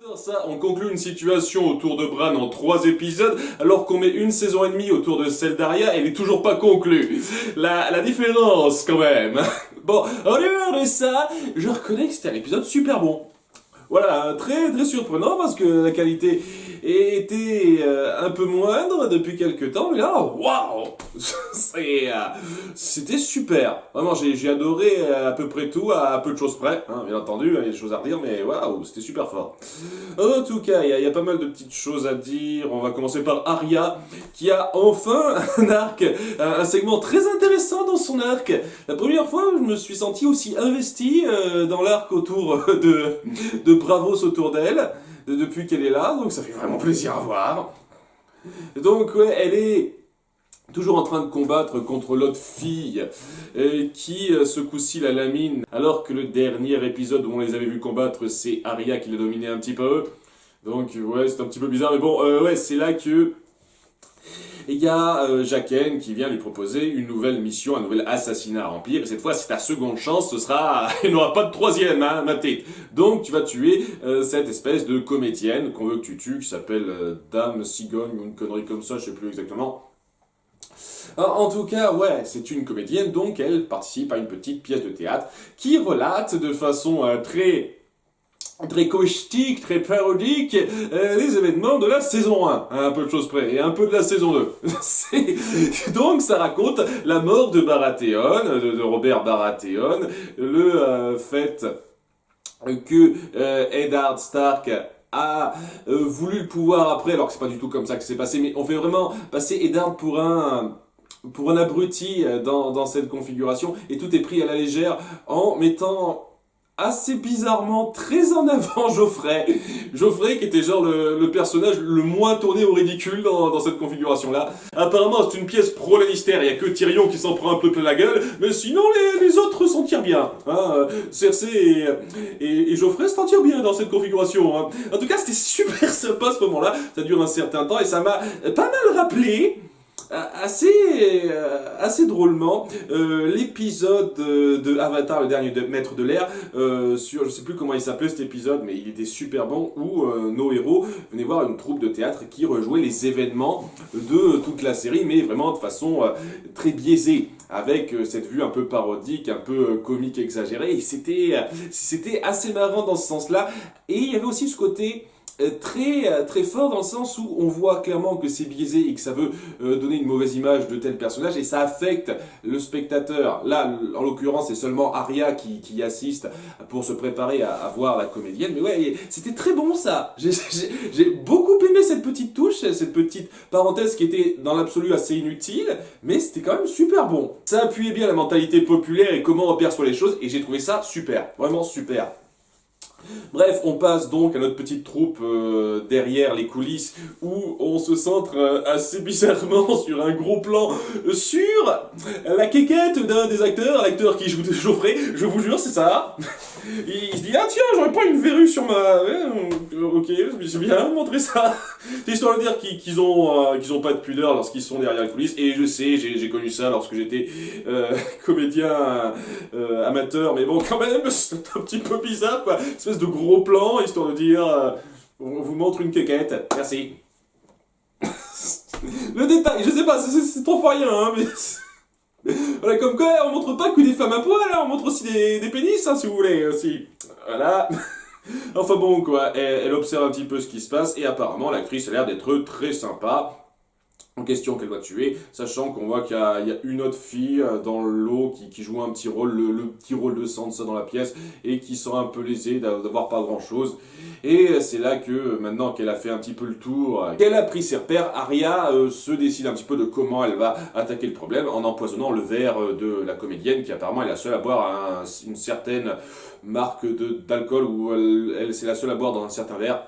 Alors ça, on conclut une situation autour de Bran en 3 épisodes, alors qu'on met une saison et demie autour de celle d'Arya, elle est toujours pas conclue. La différence, quand même. Bon, en dehors de ça, je reconnais que c'était un épisode super bon. Voilà, très très surprenant parce que la qualité était un peu moindre depuis quelques temps, mais là, waouh, c'était super. Vraiment, j'ai adoré à peu près tout, à peu de choses près. Hein, bien entendu, il y a des choses à redire, mais waouh, c'était super fort. En tout cas, il y a pas mal de petites choses à dire. On va commencer par Arya, qui a enfin un arc, un segment très intéressant dans son arc. La première fois, je me suis senti aussi investi dans l'arc autour de Bravos autour d'elle, depuis qu'elle est là, donc ça fait vraiment plaisir à voir. Donc ouais, elle est toujours en train de combattre contre l'autre fille, qui ce coup-ci la lamine, alors que le dernier épisode où on les avait vus combattre, c'est Arya qui l'a dominé un petit peu. Donc ouais, c'est un petit peu bizarre, mais bon, ouais, c'est là que il y a Jaqen qui vient lui proposer une nouvelle mission, un nouvel assassinat à remplir. Et cette fois, c'est ta seconde chance, ce sera... Il n'y aura pas de troisième, hein, ma tête. Donc, tu vas tuer cette espèce de comédienne qu'on veut que tu tues, qui s'appelle Dame Cigogne ou une connerie comme ça, je sais plus exactement. En tout cas, ouais, c'est une comédienne, donc elle participe à une petite pièce de théâtre qui relate de façon très caustique, très parodique, les événements de la saison 1, un peu de choses près, et un peu de la saison 2. Donc ça raconte la mort de Baratheon, de Robert Baratheon, le fait que Eddard Stark a voulu le pouvoir après, alors que c'est pas du tout comme ça que c'est passé, mais on fait vraiment passer Eddard pour un abruti dans cette configuration, et tout est pris à la légère en mettant assez bizarrement très en avant Geoffrey. Geoffrey qui était genre le personnage le moins tourné au ridicule dans cette configuration-là. Apparemment c'est une pièce pro-Lannister, il n'y a que Tyrion qui s'en prend un peu plein la gueule, mais sinon les autres s'en tirent bien. Hein. Cersei et Geoffrey s'en tirent bien dans cette configuration. Hein. En tout cas c'était super sympa ce moment-là, ça dure un certain temps et ça m'a pas mal rappelé assez drôlement l'épisode de Avatar, le dernier maître de l'air, sur je sais plus comment il s'appelait cet épisode, mais il était super bon, où nos héros venaient voir une troupe de théâtre qui rejouait les événements de toute la série, mais vraiment de façon très biaisée, avec cette vue un peu parodique, un peu comique exagérée, et c'était assez marrant dans ce sens-là. Et il y avait aussi ce côté très fort dans le sens où on voit clairement que c'est biaisé et que ça veut donner une mauvaise image de tel personnage et ça affecte le spectateur. Là, en l'occurrence, c'est seulement Arya qui assiste pour se préparer à voir la comédienne. Mais ouais, c'était très bon ça. J'ai beaucoup aimé cette petite touche, cette petite parenthèse qui était dans l'absolu assez inutile, mais c'était quand même super bon. Ça appuyait bien la mentalité populaire et comment on perçoit les choses et j'ai trouvé ça super, vraiment super. Bref, on passe donc à notre petite troupe derrière les coulisses où on se centre assez bizarrement sur un gros plan sur la quéquette d'un des acteurs, l'acteur qui joue Geoffrey, je vous jure, c'est ça. Il se dit, ah tiens, j'aurais pas une verrue sur ma... ok, c'est bien, montrer ça. C'est histoire de dire qu'ils ont pas de pudeur lorsqu'ils sont derrière les coulisses, et je sais, j'ai connu ça lorsque j'étais comédien amateur, mais bon, quand même, c'est un petit peu bizarre, quoi. Espèce de gros plan, histoire de dire, on vous montre une quéquette, merci. Le détail, je sais pas, c'est trop foirien, hein, mais... Voilà, comme quoi, on montre pas que des femmes à poil, hein, on montre aussi des pénis, hein, si vous voulez, aussi. Voilà. Enfin bon, quoi, elle observe un petit peu ce qui se passe, et apparemment, l'actrice a l'air d'être très sympa. En question qu'elle doit tuer, sachant qu'on voit qu'il y a une autre fille dans le lot qui joue un petit rôle, le petit rôle de Sansa dans la pièce, et qui sera un peu lésée d'avoir pas grand chose. Et c'est là que, maintenant qu'elle a fait un petit peu le tour, qu'elle a pris ses repères, Arya se décide un petit peu de comment elle va attaquer le problème, en empoisonnant le verre de la comédienne, qui apparemment est la seule à boire une certaine marque d'alcool, où elle c'est la seule à boire dans un certain verre.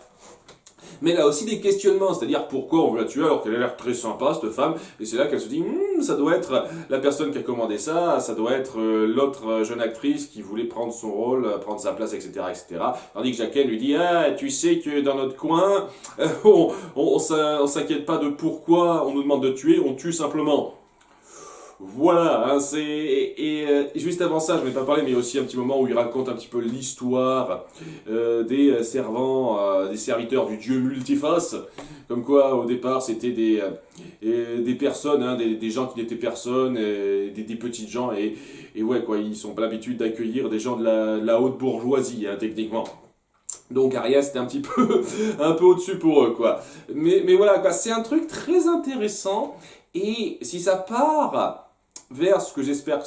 Mais elle a aussi des questionnements, c'est-à-dire pourquoi on veut la tuer alors qu'elle a l'air très sympa, cette femme, et c'est là qu'elle se dit, ça doit être la personne qui a commandé ça, ça doit être l'autre jeune actrice qui voulait prendre son rôle, prendre sa place, etc., etc. Tandis que Jaqen lui dit, ah, tu sais que dans notre coin, on s'inquiète pas de pourquoi on nous demande de tuer, on tue simplement. Voilà, hein, juste avant ça, je n'ai pas parlé, mais il y a aussi un petit moment où il raconte un petit peu l'histoire des servants, des serviteurs du dieu multiface. Comme quoi, au départ, c'était des personnes, hein, des gens qui n'étaient personnes, des petites gens, et ouais, quoi, ils sont pas l'habitude d'accueillir des gens de la haute bourgeoisie, hein, techniquement. Donc Arya c'était un petit peu un peu au-dessus pour eux quoi. Mais voilà quoi, c'est un truc très intéressant et si ça part vers ce que j'espère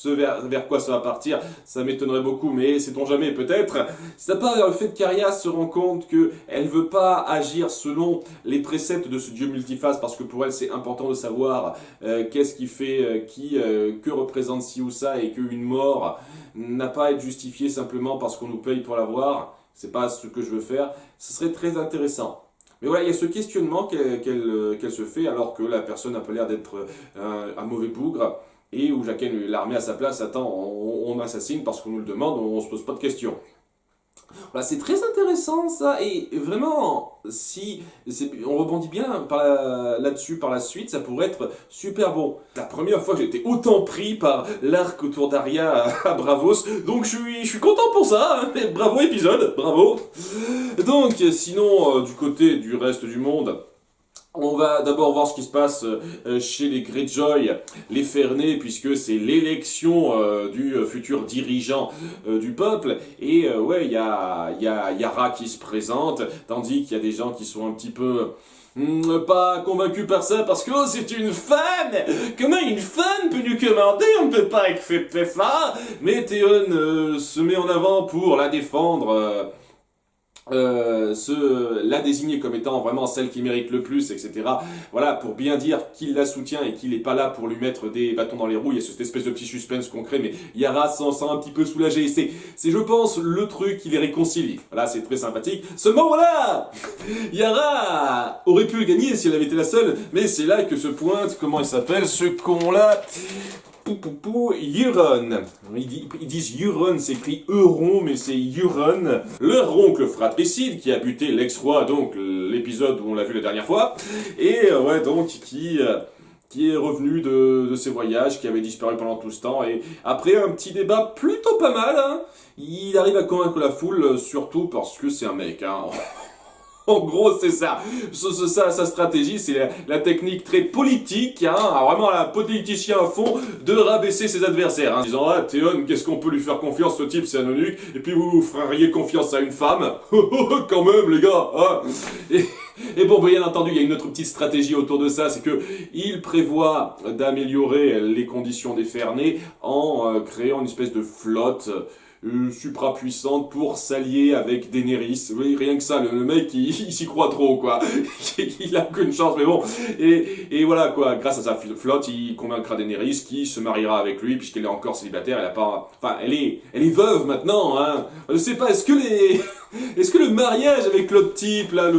vers quoi ça va partir, ça m'étonnerait beaucoup mais sait-on jamais peut-être. Si ça part vers le fait qu'Arya se rend compte que elle veut pas agir selon les préceptes de ce dieu multiface parce que pour elle c'est important de savoir qu'est-ce qui fait que représente ci ou ça et qu'une mort n'a pas à être justifiée simplement parce qu'on nous paye pour la voir. C'est pas ce que je veux faire, ce serait très intéressant. Mais voilà, il y a ce questionnement qu'elle se fait alors que la personne a pas l'air d'être un mauvais bougre et où Jaqen l'armée à sa place attend, on assassine parce qu'on nous le demande, on se pose pas de questions. Voilà, c'est très intéressant ça, et vraiment, si on rebondit bien là-dessus par la suite, ça pourrait être super bon. La première fois que j'ai été autant pris par l'arc autour d'Arya à Bravos, donc je suis content pour ça, hein. Bravo épisode, bravo. Donc, sinon, du côté du reste du monde, on va d'abord voir ce qui se passe chez les Greyjoy, les Fernés, puisque c'est l'élection du futur dirigeant du peuple. Et ouais, il y a Yara qui se présente, tandis qu'il y a des gens qui sont un petit peu pas convaincus par ça, parce que oh, c'est une femme. Comment une femme peut nous commander? On ne peut pas accepter ça. Mais Theon se met en avant pour la défendre. La désigner comme étant vraiment celle qui mérite le plus, etc. Voilà, pour bien dire qu'il la soutient et qu'il n'est pas là pour lui mettre des bâtons dans les roues. Il y a cette espèce de petit suspense qu'on crée, mais Yara s'en sent un petit peu soulagée. C'est, je pense, le truc qui les réconcilie. Voilà, c'est très sympathique. Seulement, voilà, Yara aurait pu gagner si elle avait été la seule, mais c'est là que se pointe, comment il s'appelle, ce con-là, Euron. Ils disent Euron, c'est écrit Euron, mais c'est Euron. Leur oncle fratricide qui a buté l'ex-roi, donc l'épisode où on l'a vu la dernière fois. Et ouais, donc qui est revenu de ses voyages, qui avait disparu pendant tout ce temps. Et après un petit débat plutôt pas mal, hein, il arrive à convaincre la foule, surtout parce que c'est un mec. Hein. En gros, c'est ça. Sa stratégie, c'est la technique très politique, hein, vraiment un politicien à fond, de rabaisser ses adversaires. Hein, en disant, ah, Theon, qu'est-ce qu'on peut lui faire confiance, ce type, c'est un eunuque, et puis vous feriez confiance à une femme. Quand même, les gars. Hein. Et bon, bien entendu, il y a une autre petite stratégie autour de ça, c'est que il prévoit d'améliorer les conditions des Fernés en créant une espèce de flotte supra-puissante pour s'allier avec Daenerys. Oui, rien que ça, le mec, il s'y croit trop, quoi. Il a aucune chance, mais bon. Et voilà, quoi, grâce à sa flotte, il convaincra Daenerys qui se mariera avec lui, puisqu'elle est encore célibataire, elle a pas... Enfin, elle est veuve maintenant, hein. Je sais pas, est-ce que le mariage avec l'autre type, là,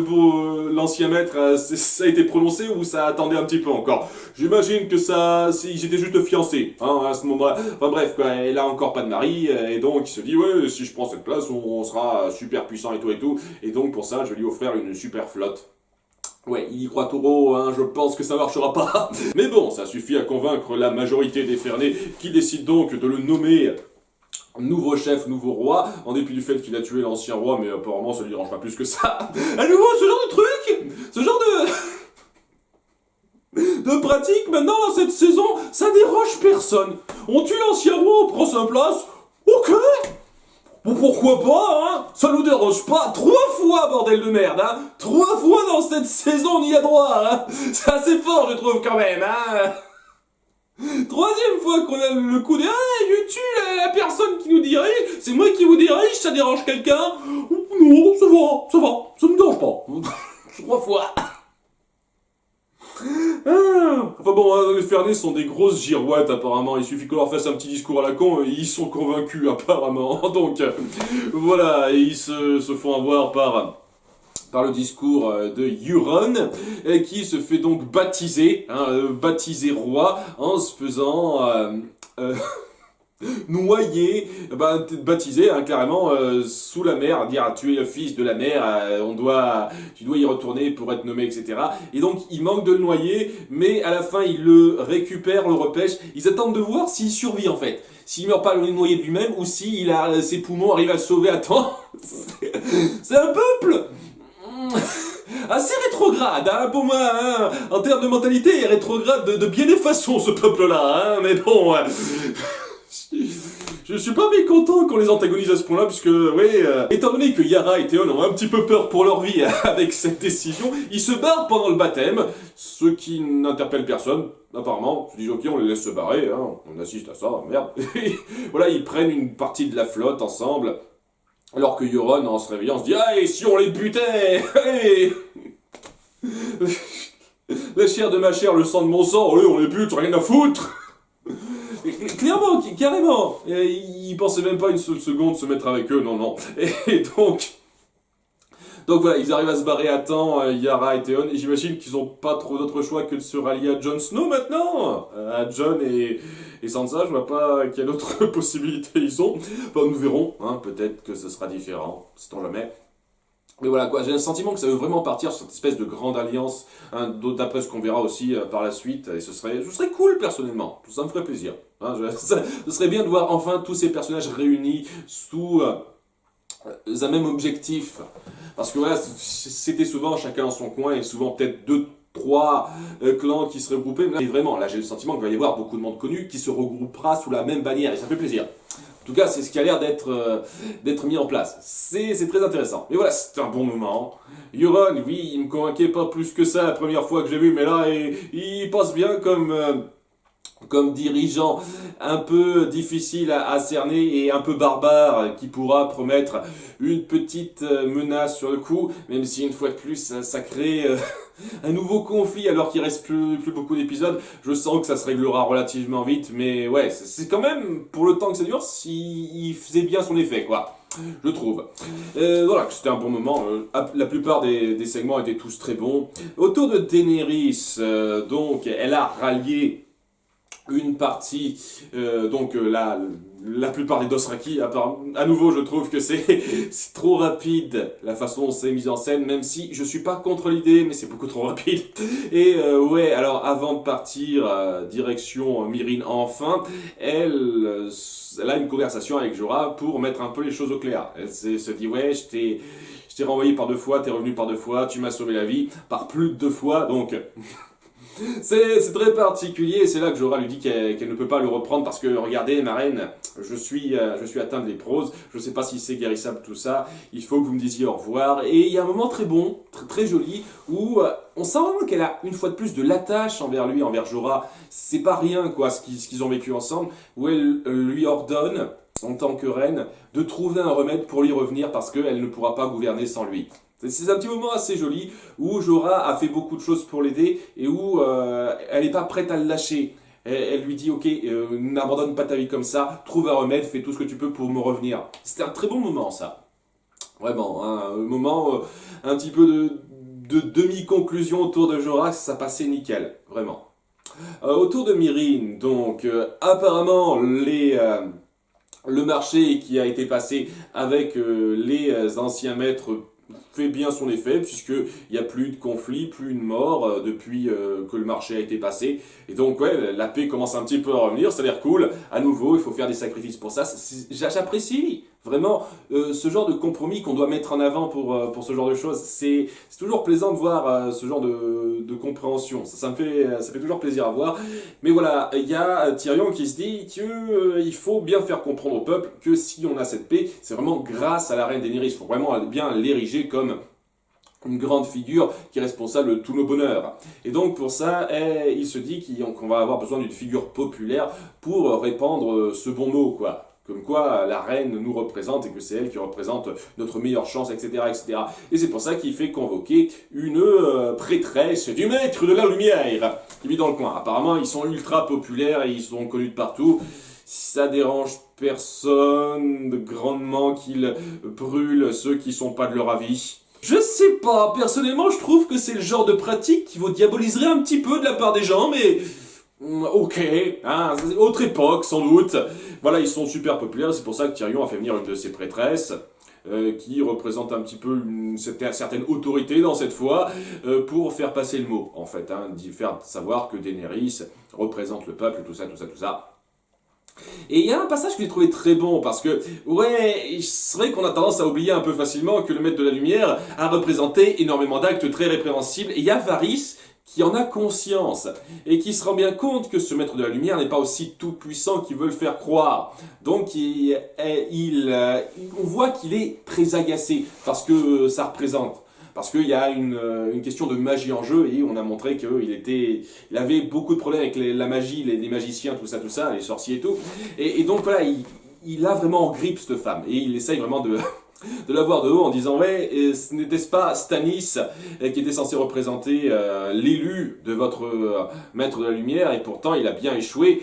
l'ancien maître, ça a été prononcé ou ça attendait un petit peu encore? J'imagine que ils étaient juste fiancés, hein, à ce moment-là. Enfin bref, quoi, elle a encore pas de mari, et donc il se dit, ouais, si je prends cette place, on sera super puissant et tout. Et donc pour ça, je vais lui offrir une super flotte. Ouais, il y croit trop, hein, je pense que ça marchera pas. Mais bon, ça suffit à convaincre la majorité des Fernés, qui décident donc de le nommer nouveau chef, nouveau roi, en dépit du fait qu'il a tué l'ancien roi, mais apparemment ça lui dérange pas plus que ça. À nouveau, ce genre de truc, ce genre de pratique, maintenant, dans cette saison, ça dérange personne. On tue l'ancien roi, on prend sa place, ok. Bon, pourquoi pas, hein? Ça nous dérange pas. 3 fois, bordel de merde, hein? 3 fois dans cette saison, on y a droit, hein? C'est assez fort, je trouve, quand même, hein? 3e fois qu'on a le coup de ah, je tue la personne qui nous dirige, c'est moi qui vous dirige, ça dérange quelqu'un? Non, ça me dérange pas. 3 fois. Enfin bon, les Fernés sont des grosses girouettes apparemment, il suffit qu'on leur fasse un petit discours à la con, ils sont convaincus apparemment, donc voilà, et ils se font avoir par le discours de Euron, qui se fait donc baptiser, baptiser roi, en se faisant noyé, baptisé carrément sous la mer, dire tu es le fils de la mer, tu dois y retourner pour être nommé, etc. Et donc il manque de le noyer, mais à la fin il le récupère, le repêche. Ils attendent de voir s'il survit en fait, s'il meurt pas noyé de lui-même ou si ses poumons arrivent à le sauver à temps. C'est un peuple assez rétrograde, hein, pour moi, hein. En termes de mentalité, il est rétrograde de bien des façons, ce peuple-là, hein, mais bon, je suis pas mécontent qu'on les antagonise à ce point-là, puisque, oui, étant donné que Yara et Théon ont un petit peu peur pour leur vie avec cette décision, ils se barrent pendant le baptême, ce qui n'interpelle personne, apparemment. Je dis, ok, on les laisse se barrer, hein, on assiste à ça, merde. Voilà, ils prennent une partie de la flotte ensemble, alors que Euron, en se réveillant, se dit, ah, et si on les butait, hey. La chair de ma chair, le sang de mon sang, on les bute, rien à foutre. Clairement, carrément. Il pensait même pas une seule seconde se mettre avec eux, non. Et donc voilà, ils arrivent à se barrer à temps, Yara et Théon, et j'imagine qu'ils ont pas trop d'autre choix que de se rallier à Jon Snow maintenant. À Jon et Sansa, je vois pas quelle autre possibilité ils ont. Enfin, nous verrons, hein, peut-être que ce sera différent, sait-on jamais. Mais voilà quoi, j'ai le sentiment que ça veut vraiment partir sur cette espèce de grande alliance, hein, d'après ce qu'on verra aussi par la suite, et ce serait cool personnellement, ça me ferait plaisir. Hein, ce serait bien de voir enfin tous ces personnages réunis sous un même objectif. Parce que voilà, c'était souvent chacun dans son coin, et souvent peut-être deux, trois clans qui se regroupaient. Et vraiment, là j'ai le sentiment qu'il va y avoir beaucoup de monde connu qui se regroupera sous la même bannière, et ça fait plaisir. En tout cas, c'est ce qui a l'air d'être mis en place. C'est très intéressant. Mais voilà, c'est un bon moment. Euron, oui, il me convainquait pas plus que ça la première fois que j'ai vu, mais là, il passe bien comme dirigeant un peu difficile à cerner et un peu barbare qui pourra promettre une petite menace sur le coup, même si une fois de plus ça crée un nouveau conflit alors qu'il reste plus beaucoup d'épisodes. Je sens que ça se réglera relativement vite, mais ouais, c'est quand même, pour le temps que ça dure, il faisait bien son effet, quoi. Je trouve. Voilà, c'était un bon moment. La plupart des segments étaient tous très bons. Autour de Daenerys, donc, elle a rallié une partie, la plupart des Dothraki. À nouveau, je trouve que c'est trop rapide la façon dont c'est mis en scène, même si je suis pas contre l'idée, mais c'est beaucoup trop rapide. Et ouais, alors avant de partir direction Myrine, enfin, elle a une conversation avec Jorah pour mettre un peu les choses au clair. Elle se dit, ouais, je t'ai renvoyé par 2 fois, t'es revenu par 2 fois, tu m'as sauvé la vie par plus de 2 fois, donc c'est très particulier, et c'est là que Jorah lui dit qu'elle ne peut pas le reprendre parce que, regardez, ma reine, je suis atteint de léprose, je sais pas si c'est guérissable tout ça, il faut que vous me disiez au revoir. Et il y a un moment très bon, très joli, où on sent vraiment qu'elle a une fois de plus de l'attache envers lui, envers Jorah. C'est pas rien, quoi, ce qu'ils ont vécu ensemble, où elle lui ordonne, en tant que reine, de trouver un remède pour lui revenir parce qu'elle ne pourra pas gouverner sans lui. C'est un petit moment assez joli où Jorah a fait beaucoup de choses pour l'aider et où elle n'est pas prête à le lâcher. Elle lui dit, ok, n'abandonne pas ta vie comme ça, trouve un remède, fais tout ce que tu peux pour me revenir. C'était un très bon moment, ça. Vraiment, hein, un moment, un petit peu de demi-conclusion autour de Jorah, ça passait nickel, vraiment. Autour de Myrine, donc, apparemment, le marché qui a été passé avec les anciens maîtres fait bien son effet, puisqu'il n'y a plus de conflit, plus de morts depuis que le marché a été passé. Et donc, ouais, la paix commence un petit peu à revenir, ça a l'air cool. À nouveau, il faut faire des sacrifices pour ça. J'apprécie vraiment ce genre de compromis qu'on doit mettre en avant pour ce genre de choses. C'est toujours plaisant de voir ce genre de compréhension. Ça fait toujours plaisir à voir. Mais voilà, il y a Tyrion qui se dit qu'il faut bien faire comprendre au peuple que si on a cette paix, c'est vraiment grâce à la reine Daenerys. Il faut vraiment bien l'ériger comme une grande figure qui est responsable de tous nos bonheurs. Et donc pour ça, il se dit qu'on va avoir besoin d'une figure populaire pour répandre ce bon mot, quoi. Comme quoi la reine nous représente et que c'est elle qui représente notre meilleure chance, etc. etc. Et c'est pour ça qu'il fait convoquer une prêtresse du maître de la lumière qui vit dans le coin. Apparemment, ils sont ultra populaires et ils sont connus de partout. Ça dérange personne grandement qu'ils brûlent ceux qui sont pas de leur avis. Je sais pas, personnellement je trouve que c'est le genre de pratique qui vous diaboliserait un petit peu de la part des gens, mais Ok, hein, autre époque sans doute. Voilà, ils sont super populaires, c'est pour ça que Tyrion a fait venir une de ses prêtresses, qui représente un petit peu une certaine autorité dans cette foi, pour faire passer le mot, en fait, hein, faire savoir que Daenerys représente le peuple, tout ça, tout ça, tout ça. Et il y a un passage que j'ai trouvé très bon, parce que, ouais, c'est vrai qu'on a tendance à oublier un peu facilement que le Maître de la Lumière a représenté énormément d'actes très répréhensibles, et il y a Varys qui en a conscience, et qui se rend bien compte que ce Maître de la Lumière n'est pas aussi tout-puissant qu'il veut le faire croire. Donc on voit qu'il est très agacé, parce que ça représente. Parce qu'il y a une question de magie en jeu et on a montré il avait beaucoup de problèmes avec la magie, les magiciens, tout ça, les sorciers et tout. Et donc voilà, il a vraiment en grippe cette femme et il essaye vraiment de la voir de haut en disant ouais, n'était-ce pas Stannis qui était censé représenter l'élu de votre maître de la lumière et pourtant il a bien échoué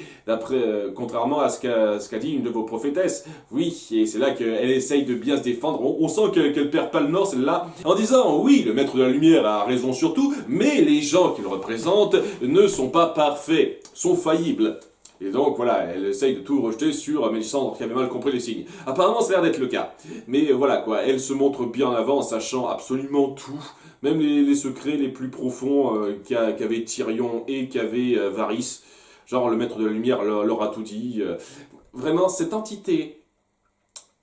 contrairement à ce qu'a dit une de vos prophétesses. Oui, et c'est là qu'elle essaye de bien se défendre. On sent qu'elle perd pas le nord celle-là en disant oui, le maître de la lumière a raison sur tout, mais les gens qu'il représente ne sont pas parfaits, sont faillibles. Et donc voilà, elle essaye de tout rejeter sur Mélisandre qui avait mal compris les signes. Apparemment, ça a l'air d'être le cas. Mais voilà quoi, elle se montre bien en avant en sachant absolument tout. Même les secrets les plus profonds qu'avait Tyrion et qu'avait Varys. Genre le maître de la lumière leur a tout dit. Vraiment, cette entité,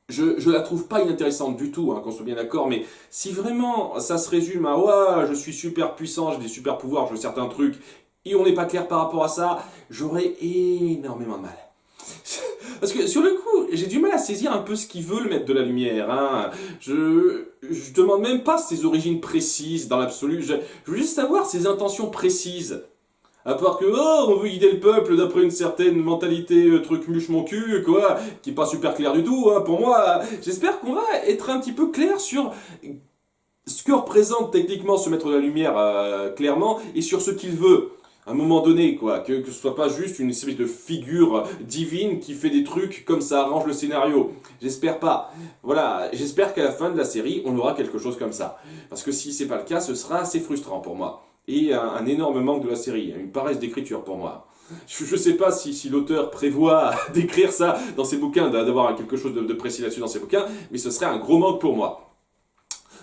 je la trouve pas inintéressante du tout, hein, qu'on soit bien d'accord, mais si vraiment ça se résume à ouais, je suis super puissant, j'ai des super pouvoirs, je veux certains trucs, et on n'est pas clair par rapport à ça, j'aurais énormément de mal. Parce que sur le coup, j'ai du mal à saisir un peu ce qu'il veut le maître de la lumière. Hein. Je demande même pas ses origines précises dans l'absolu, je veux juste savoir ses intentions précises. À part que, oh, on veut guider le peuple d'après une certaine mentalité truc muche mon cul, quoi, qui est pas super clair du tout, hein, pour moi. J'espère qu'on va être un petit peu clair sur ce que représente techniquement ce maître de la lumière, clairement, et sur ce qu'il veut. À un moment donné, quoi, que ce soit pas juste une espèce de figure divine qui fait des trucs comme ça arrange le scénario. J'espère pas. Voilà, j'espère qu'à la fin de la série, on aura quelque chose comme ça. Parce que si c'est pas le cas, ce sera assez frustrant pour moi. Et un énorme manque de la série, une paresse d'écriture pour moi. Je sais pas si l'auteur prévoit d'écrire ça dans ses bouquins, d'avoir quelque chose de précis là-dessus dans ses bouquins, mais ce serait un gros manque pour moi.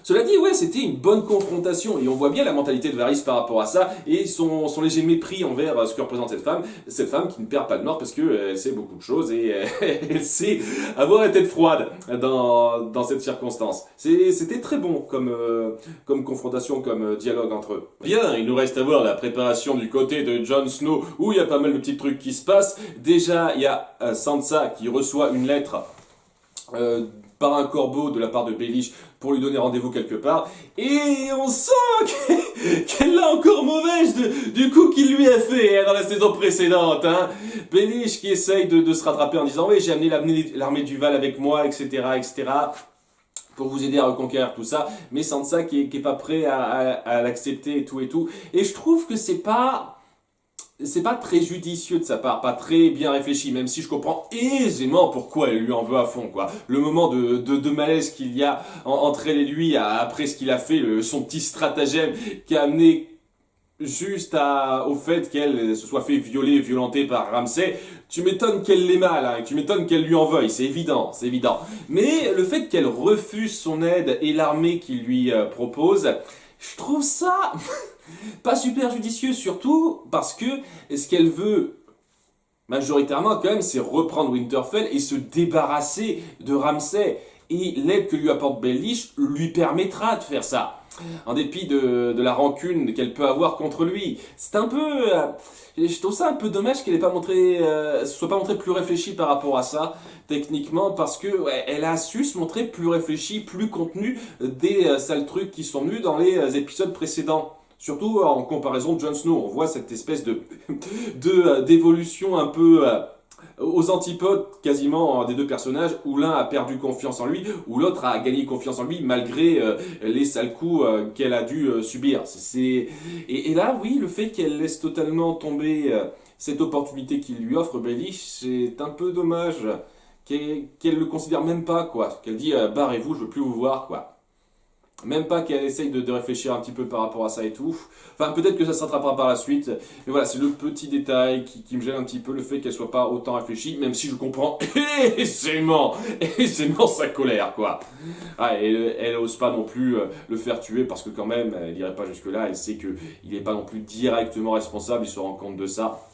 Cela dit, ouais, c'était une bonne confrontation et on voit bien la mentalité de Varys par rapport à ça et son léger mépris envers ce que représente cette femme qui ne perd pas le nord parce qu'elle sait beaucoup de choses et elle sait avoir la tête froide dans cette circonstance. C'était très bon comme confrontation, comme dialogue entre eux. Bien, il nous reste à voir la préparation du côté de Jon Snow où il y a pas mal de petits trucs qui se passent. Déjà, il y a Sansa qui reçoit une lettre par un corbeau de la part de Baelish pour lui donner rendez-vous quelque part. Et on sent qu'elle l'a encore mauvaise du coup qu'il lui a fait dans la saison précédente. Hein. Baelish qui essaye de se rattraper en disant « Oui, j'ai amené l'armée du Val avec moi, etc. etc. » pour vous aider à reconquérir tout ça. Mais Sansa qui est pas prêt à l'accepter et tout et tout. Et je trouve que c'est pas très judicieux de sa part, pas très bien réfléchi, même si je comprends aisément pourquoi elle lui en veut à fond, quoi. Le moment de malaise qu'il y a entre elle et lui après ce qu'il a fait, son petit stratagème qui a amené juste au fait qu'elle se soit fait violenter par Ramsay, tu m'étonnes qu'elle l'ait mal, hein, tu m'étonnes qu'elle lui en veuille, c'est évident, c'est évident. Mais le fait qu'elle refuse son aide et l'armée qu'il lui propose, je trouve ça pas super judicieux, surtout parce que ce qu'elle veut majoritairement quand même, c'est reprendre Winterfell et se débarrasser de Ramsay. Et l'aide que lui apporte Baelish lui permettra de faire ça. En dépit de la rancune qu'elle peut avoir contre lui. C'est un peu... je trouve ça un peu dommage qu'elle ait pas montré, soit pas montrée plus réfléchie par rapport à ça, techniquement, parce que ouais, elle a su se montrer plus réfléchie, plus contenue des sales trucs qui sont venus dans les épisodes précédents. Surtout en comparaison de Jon Snow, on voit cette espèce d'évolution un peu aux antipodes quasiment des deux personnages, où l'un a perdu confiance en lui, où l'autre a gagné confiance en lui malgré les sales coups qu'elle a dû subir. Et là, oui, le fait qu'elle laisse totalement tomber cette opportunité qu'il lui offre, Baelish, c'est un peu dommage qu'elle le considère même pas, quoi. Qu'elle dit barrez-vous, je veux plus vous voir, quoi. Même pas qu'elle essaye de réfléchir un petit peu par rapport à ça et tout. Enfin, peut-être que ça se rattrapera par la suite. Mais voilà, c'est le petit détail qui me gêne un petit peu, le fait qu'elle soit pas autant réfléchie, même si je comprends aisément, aisément sa colère, quoi. Ah, et elle ose pas non plus le faire tuer, parce que quand même, elle irait pas jusque-là, elle sait qu'il n'est pas non plus directement responsable, il se rend compte de ça.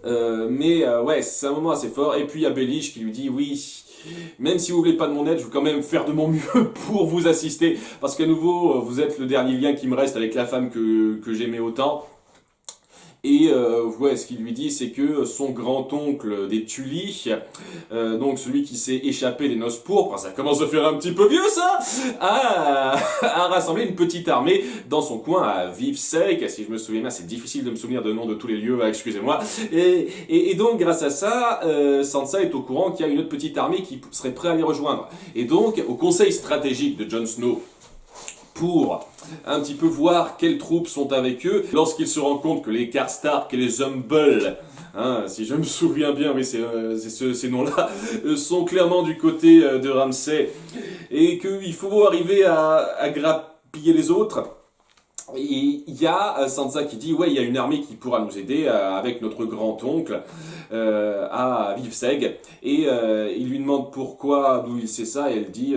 Ouais, c'est un moment assez fort. Et puis il y a Baelish qui lui dit oui, même si vous voulez pas de mon aide, je vais quand même faire de mon mieux pour vous assister. Parce qu'à nouveau, vous êtes le dernier lien qui me reste avec la femme que j'aimais autant. Et ouais, ce qu'il lui dit, c'est que son grand-oncle des Tully, donc celui qui s'est échappé des noces pourpres, ça commence à faire un petit peu vieux ça, a rassemblé une petite armée dans son coin à Vivsec. Si je me souviens bien, c'est difficile de me souvenir de nom de tous les lieux, excusez-moi. Et donc, grâce à ça, Sansa est au courant qu'il y a une autre petite armée qui serait prête à les rejoindre. Et donc, au conseil stratégique de Jon Snow, pour un petit peu voir quelles troupes sont avec eux, lorsqu'il se rend compte que les Karstark et les Humble, hein, si je me souviens bien, oui, ces noms-là, sont clairement du côté de Ramsay, et qu'il faut arriver à grappiller les autres. Et il y a Sansa qui dit ouais, il y a une armée qui pourra nous aider avec notre grand-oncle à Vivseg, et il lui demande pourquoi, d'où il sait ça, et elle dit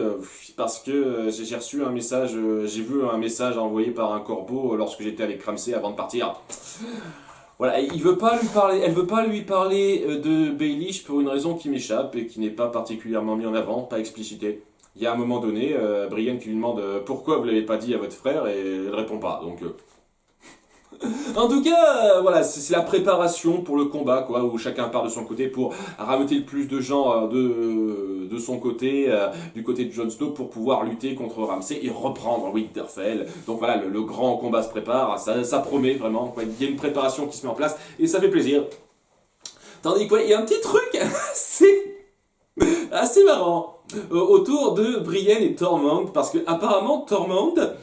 parce que j'ai reçu un message, j'ai vu un message envoyé par un corbeau lorsque j'étais avec Ramsay avant de partir. Voilà, il veut pas lui parler, elle veut pas lui parler de Baelish pour une raison qui m'échappe et qui n'est pas particulièrement mise en avant, pas explicitée. Il y a un moment donné, Brienne qui lui demande pourquoi vous l'avez pas dit à votre frère, et elle répond pas. Donc, en tout cas, voilà, c'est la préparation pour le combat, quoi, où chacun part de son côté pour rameuter le plus de gens de son côté, du côté de Jon Snow, pour pouvoir lutter contre Ramsay et reprendre Winterfell. Donc voilà, le grand combat se prépare, ça promet vraiment, quoi. Il y a une préparation qui se met en place et ça fait plaisir. Tandis qu'il y a un petit truc assez marrant autour de Brienne et Tormund, parce que apparemment Tormund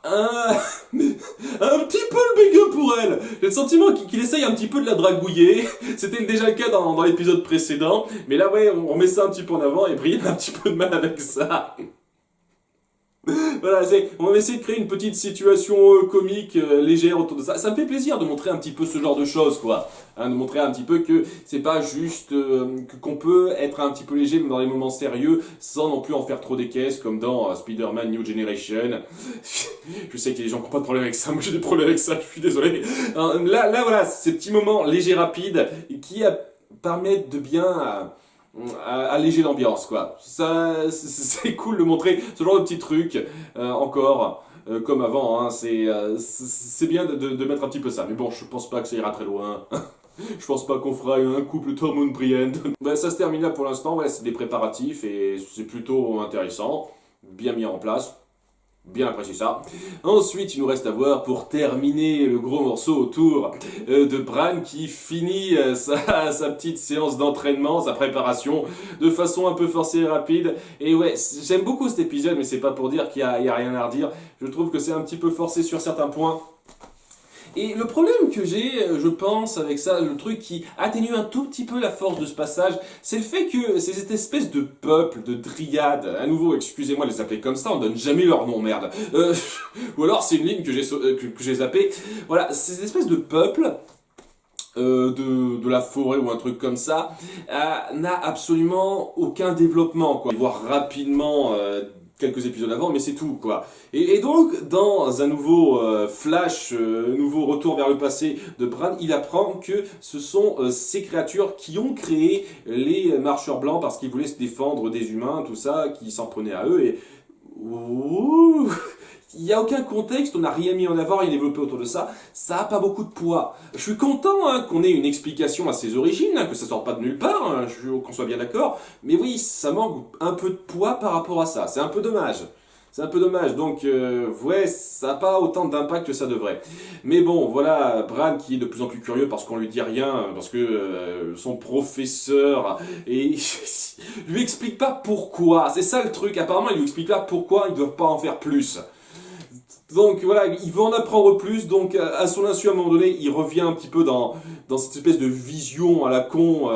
un, un petit peu le béguin pour elle. J'ai le sentiment qu'il essaye un petit peu de la dragouiller. C'était déjà le cas dans l'épisode précédent, mais là ouais, on met ça un petit peu en avant et Brienne a un petit peu de mal avec ça. Voilà, on va essayer de créer une petite situation comique, légère autour de ça. Ça me fait plaisir de montrer un petit peu ce genre de choses, quoi. Hein, de montrer un petit peu que c'est pas juste qu'on peut être un petit peu léger dans les moments sérieux sans non plus en faire trop des caisses, comme dans Spider-Man New Generation. Je sais que les gens n'ont pas de problème avec ça, moi j'ai des problèmes avec ça, je suis désolé. Là voilà, ces petits moments légers, rapides, qui permettent de bien alléger l'ambiance, quoi. Ça, c'est cool de montrer ce genre de petits trucs encore. Comme avant, hein, c'est bien de mettre un petit peu ça. Mais bon, je pense pas que ça ira très loin. Je pense pas qu'on fera un couple Tormund-Brienne. Ben, ça se termine là pour l'instant. Ouais, c'est des préparatifs et c'est plutôt intéressant. Bien mis en place. Bien apprécié ça. Ensuite, il nous reste à voir, pour terminer le gros morceau autour de Bran, qui finit sa petite séance d'entraînement, sa préparation, de façon un peu forcée et rapide. Et ouais, j'aime beaucoup cet épisode, mais c'est pas pour dire qu'il y a rien à redire. Je trouve que c'est un petit peu forcé sur certains points. Et le problème que j'ai, je pense, avec ça, le truc qui atténue un tout petit peu la force de ce passage, c'est le fait que c'est cette espèce de peuple, de dryade, à nouveau, excusez-moi de les appeler comme ça, on donne jamais leur nom, merde. Ou alors c'est une ligne que j'ai zappée. Voilà, c'est cette espèce de peuple de la forêt ou un truc comme ça, n'a absolument aucun développement, quoi. Voir rapidement quelques épisodes avant, mais c'est tout, quoi. Et donc, dans un nouveau nouveau retour vers le passé de Bran, il apprend que ce sont ces créatures qui ont créé les marcheurs blancs parce qu'ils voulaient se défendre des humains, tout ça, qui s'en prenaient à eux, et... Ouh, il n'y a aucun contexte, on n'a rien mis en avant, rien développé autour de ça, ça n'a pas beaucoup de poids. Je suis content qu'on ait une explication à ses origines, que ça sorte pas de nulle part, qu'on soit bien d'accord, mais oui, ça manque un peu de poids par rapport à ça, c'est un peu dommage. C'est un peu dommage, donc ouais, ça n'a pas autant d'impact que ça devrait. Mais bon, voilà, Bran qui est de plus en plus curieux parce qu'on lui dit rien, parce que son professeur lui explique pas pourquoi. C'est ça le truc, apparemment il lui explique pas pourquoi ils doivent pas en faire plus. Donc voilà, il veut en apprendre plus, donc à son insu, à un moment donné, il revient un petit peu dans cette espèce de vision à la con,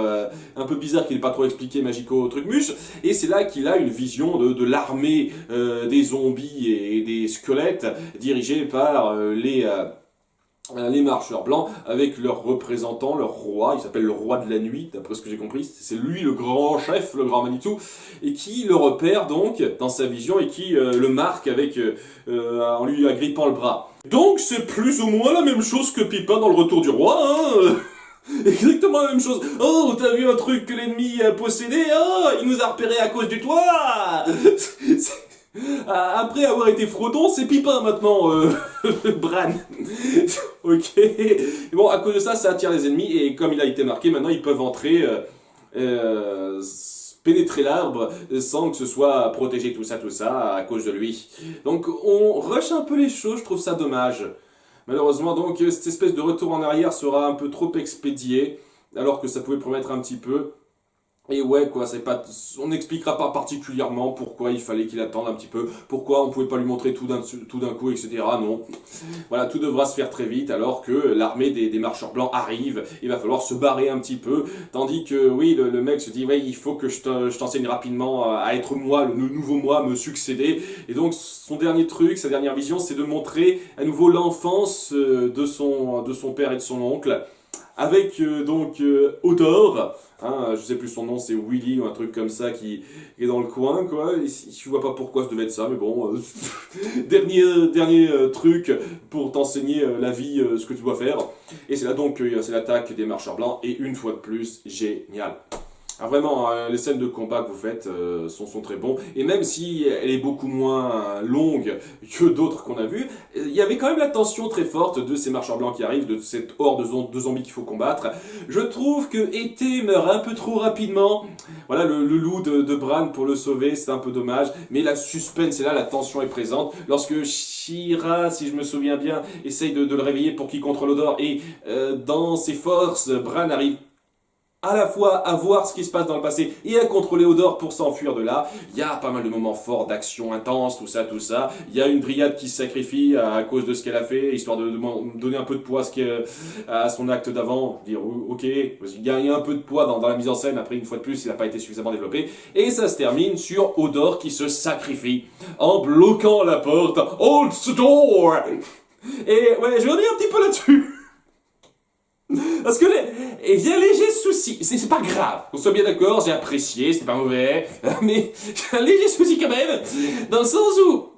un peu bizarre qui n'est pas trop expliqué, magico, truc muche, et c'est là qu'il a une vision de l'armée des zombies et des squelettes dirigés par les marcheurs blancs, avec leur représentant, leur roi, il s'appelle le roi de la nuit, d'après ce que j'ai compris, c'est lui le grand chef, le grand Manitou, et qui le repère donc dans sa vision et qui le marque avec en lui agrippant le bras. Donc c'est plus ou moins la même chose que Pipin dans le Retour du Roi, hein. Exactement la même chose. Oh, t'as vu un truc que l'ennemi a possédé? Oh, il nous a repéré à cause du toit. Après avoir été Frodon, c'est Pipin maintenant, Bran. Ok. Et bon, à cause de ça, ça attire les ennemis, et comme il a été marqué, maintenant ils peuvent entrer, pénétrer l'arbre, sans que ce soit protégé, tout ça, à cause de lui. Donc on rush un peu les choses, je trouve ça dommage. Malheureusement, donc, cette espèce de retour en arrière sera un peu trop expédié, alors que ça pouvait promettre un petit peu. Et ouais, quoi, c'est pas, on n'expliquera pas particulièrement pourquoi il fallait qu'il attende un petit peu, pourquoi on pouvait pas lui montrer tout d'un coup, etc. Non. Voilà, tout devra se faire très vite, alors que l'armée des marcheurs blancs arrive, il va falloir se barrer un petit peu, tandis que, oui, le mec se dit, ouais, il faut que je t'enseigne rapidement à être moi, le nouveau moi, me succéder. Et donc, son dernier truc, sa dernière vision, c'est de montrer à nouveau l'enfance de son père et de son oncle, avec Odor, hein, je sais plus son nom, c'est Willy ou un truc comme ça qui est dans le coin, quoi. Et je vois pas pourquoi ça devait être ça, mais bon, dernier truc pour t'enseigner la vie, ce que tu dois faire. Et c'est là donc c'est l'attaque des marcheurs blancs, et une fois de plus, génial. Alors vraiment, les scènes de combat que vous faites sont très bons, et même si elle est beaucoup moins longue que d'autres qu'on a vues, il y avait quand même la tension très forte de ces marcheurs blancs qui arrivent, de cette horde de zombies qu'il faut combattre. Je trouve que Été meurt un peu trop rapidement. Voilà, le loup de Bran pour le sauver, c'est un peu dommage, mais la suspense est là, la tension est présente. Lorsque Shira, si je me souviens bien, essaye de le réveiller pour qu'il contrôle Odor, et dans ses forces, Bran arrive à la fois à voir ce qui se passe dans le passé et à contrôler Odor pour s'enfuir de là. Il y a pas mal de moments forts, d'action intense, tout ça. Il y a une dryade qui se sacrifie à cause de ce qu'elle a fait, histoire de donner un peu de poids à son acte d'avant. Dire, ok, il y a un peu de poids dans la mise en scène, après une fois de plus, il n'a pas été suffisamment développé. Et ça se termine sur Odor qui se sacrifie en bloquant la porte. Hold the door! Et ouais, je vais revenir un petit peu là-dessus. Parce que il y a un léger souci, c'est pas grave, on soit bien d'accord, j'ai apprécié, c'était pas mauvais, mais j'ai un léger souci quand même, dans le sens où,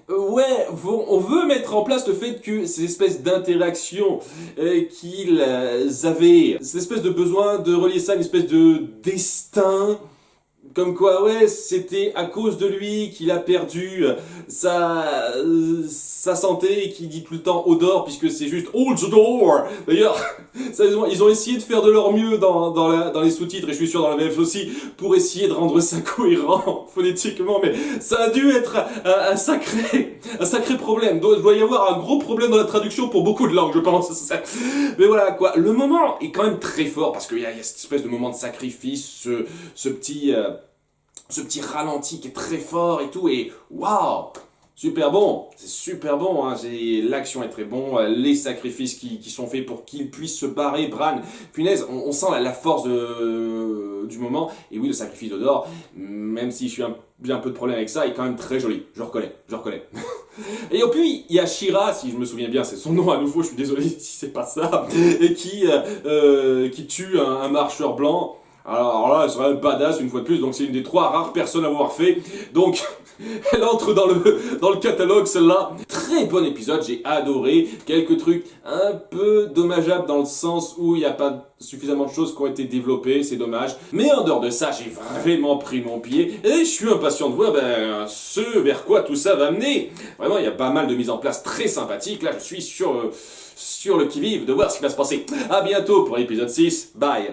ouais, on veut mettre en place le fait que ces espèces d'interactions qu'ils avaient, cette espèce de besoin de relier ça à une espèce de destin. Comme quoi, ouais, c'était à cause de lui qu'il a perdu sa santé et qu'il dit tout le temps Odor, puisque c'est juste Hold the door. D'ailleurs, ils ont essayé de faire de leur mieux dans les sous-titres, et je suis sûr dans la VF aussi, pour essayer de rendre ça cohérent phonétiquement, mais ça a dû être un sacré problème. Il doit y avoir un gros problème dans la traduction pour beaucoup de langues, je pense. Mais voilà, quoi, le moment est quand même très fort, parce qu'il y a cette espèce de moment de sacrifice, ce petit ralenti qui est très fort et tout, et waouh, super bon, c'est super bon, hein. L'action est très bon, les sacrifices qui sont faits pour qu'il puisse se barrer, Bran, punaise, on sent la force du moment, et oui, le sacrifice d'Odor, même si j'ai un peu de problème avec ça, est quand même très joli, je reconnais. Et puis, il y a Shira, si je me souviens bien, c'est son nom à nouveau, je suis désolé si c'est pas ça, et qui tue un marcheur blanc. Alors là, elle serait badass une fois de plus, donc c'est une des 3 rares personnes à avoir fait. Donc, elle entre dans le catalogue, celle-là. Très bon épisode, j'ai adoré. Quelques trucs un peu dommageables dans le sens où il n'y a pas suffisamment de choses qui ont été développées, c'est dommage. Mais en dehors de ça, j'ai vraiment pris mon pied et je suis impatient de voir ce vers quoi tout ça va mener. Vraiment, il y a pas mal de mises en place très sympathiques. Là, je suis sur le qui-vive de voir ce qui va se passer. À bientôt pour l'épisode 6. Bye.